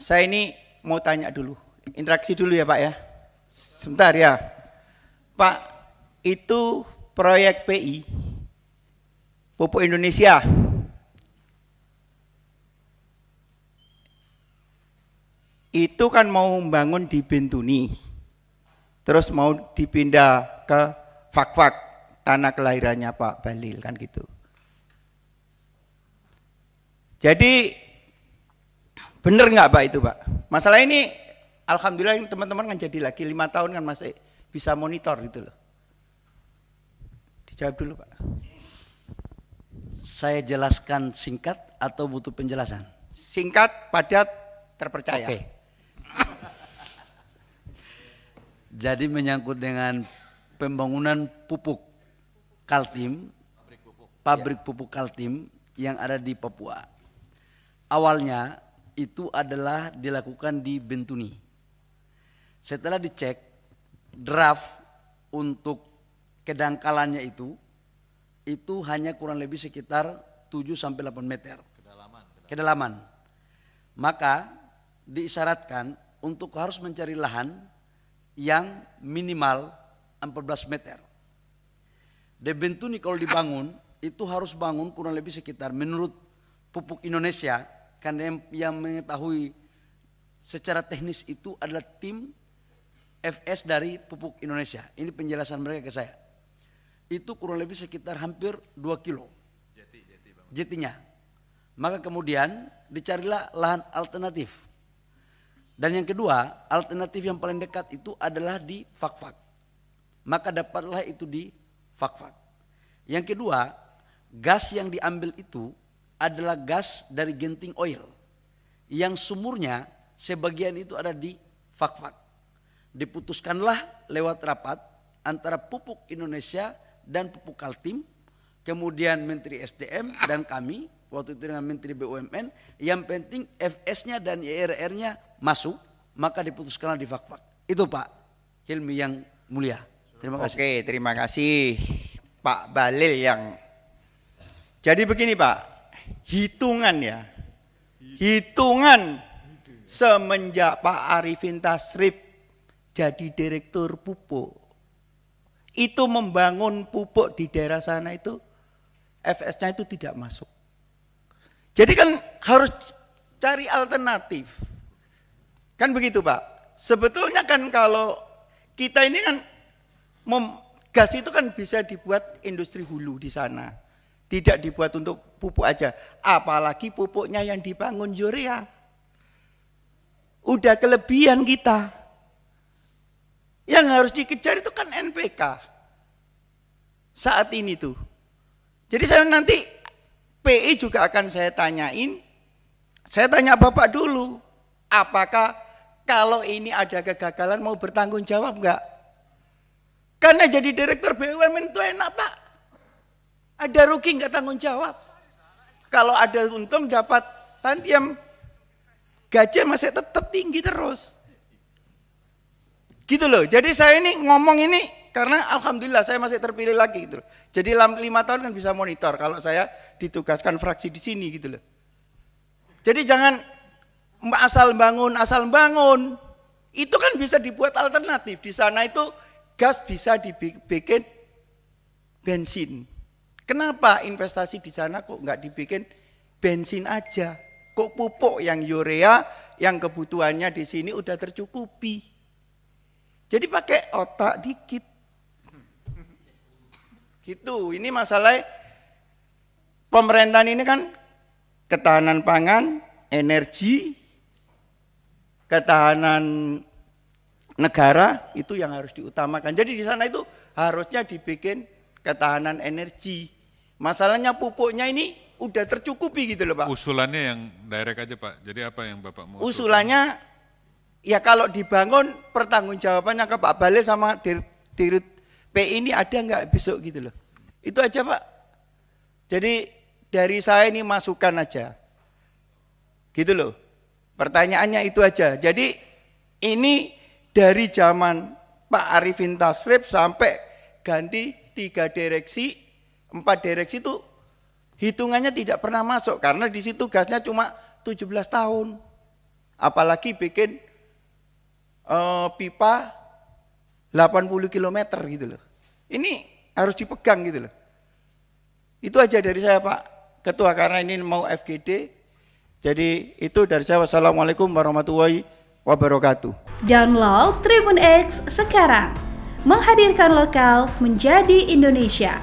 saya ini mau tanya dulu, interaksi dulu ya Pak ya. Sebentar ya. Pak, itu proyek PI, Pupuk Indonesia, itu kan mau membangun di Bintuni, terus mau dipindah ke Fak-Fak, tanah kelahirannya Pak Balil kan gitu. Jadi bener nggak Pak itu Pak? Masalah ini alhamdulillah teman-teman kan jadi lagi 5 tahun kan masih bisa monitor gitu loh. Dijawab dulu Pak. Saya jelaskan singkat atau butuh penjelasan? Singkat, padat, terpercaya. Oke. Jadi menyangkut dengan pembangunan pupuk Kaltim, pabrik pupuk Kaltim yang ada di Papua. Awalnya itu adalah dilakukan di Bintuni. Setelah dicek draft untuk kedangkalannya itu hanya kurang lebih sekitar 7-8 meter kedalaman. Maka diisyaratkan untuk harus mencari lahan yang minimal 14 meter. Di Bintuni kalau dibangun itu harus bangun kurang lebih sekitar menurut Pupuk Indonesia, karena yang mengetahui secara teknis itu adalah tim FS dari Pupuk Indonesia. Ini penjelasan mereka ke saya. Itu kurang lebih sekitar hampir 2 kilo jetinya. Maka kemudian dicarilah lahan alternatif. Dan yang kedua, alternatif yang paling dekat itu adalah di Fak-Fak. Maka dapatlah itu di Fak-Fak. Yang kedua, gas yang diambil itu adalah gas dari Genting Oil. Yang sumurnya sebagian itu ada di Fak-Fak. Diputuskanlah lewat rapat antara Pupuk Indonesia dan Pupuk Kaltim, kemudian Menteri SDM dan kami, waktu itu dengan Menteri BUMN, yang penting FS-nya dan IRR-nya masuk, maka diputuskanlah di Fak-Fak. Itu Pak Hilmi yang mulia. Terima kasih. Oke, terima kasih Pak Balil yang. Jadi begini Pak, hitungan ya, hitungan semenjak Pak Arifin Tasrif jadi direktur pupuk, itu membangun pupuk di daerah sana itu FS-nya itu tidak masuk. Jadi kan harus cari alternatif. Kan begitu Pak. Sebetulnya kan kalau kita ini kan gas itu kan bisa dibuat industri hulu di sana. Tidak dibuat untuk pupuk aja. Apalagi pupuknya yang dibangun urea. Udah kelebihan kita. Yang harus dikejar itu kan NPK. Saat ini tuh. Jadi saya nanti PI juga akan saya tanyain. Saya tanya Bapak dulu. Apakah kalau ini ada kegagalan mau bertanggung jawab enggak? Karena jadi direktur BUMN itu enak Pak. Ada rugi enggak tanggung jawab. Kalau ada untung dapat tantiam, gaji masih tetap tinggi terus. Gitu loh. Jadi saya ini ngomong ini karena alhamdulillah saya masih terpilih lagi gitu loh. Jadi 5 tahun kan bisa monitor kalau saya ditugaskan fraksi di sini gitu loh. Jadi jangan asal bangun. Itu kan bisa dibuat alternatif. Di sana itu gas bisa dibikin bensin. Kenapa investasi di sana kok nggak dibikin bensin aja? Kok pupuk yang urea yang kebutuhannya di sini udah tercukupi? Jadi pakai otak dikit. Gitu. Ini masalah pemerintahan ini kan ketahanan pangan, energi, ketahanan negara itu yang harus diutamakan. Jadi di sana itu harusnya dibikin ketahanan energi. Masalahnya pupuknya ini udah tercukupi gitu loh Pak. Usulannya yang direct aja Pak. Jadi apa yang Bapak mau? Usulannya ya kalau dibangun pertanggungjawabannya ke Pak Balil sama Dirut PI ini ada nggak besok gitu loh. Itu aja Pak. Jadi dari saya ini masukan aja. Gitu loh. Pertanyaannya itu aja. Jadi ini dari zaman Pak Arifin Tasrif sampai ganti 3 direksi, 4 direksi itu hitungannya tidak pernah masuk karena di situ gasnya cuma 17 tahun. Apalagi bikin pipa 80 km gitu loh. Ini harus dipegang gitu loh. Itu aja dari saya Pak Ketua, karena ini mau FGD. Jadi itu dari saya. Wassalamualaikum warahmatullahi wabarakatuh. Download Tribun X sekarang. Menghadirkan lokal menjadi Indonesia.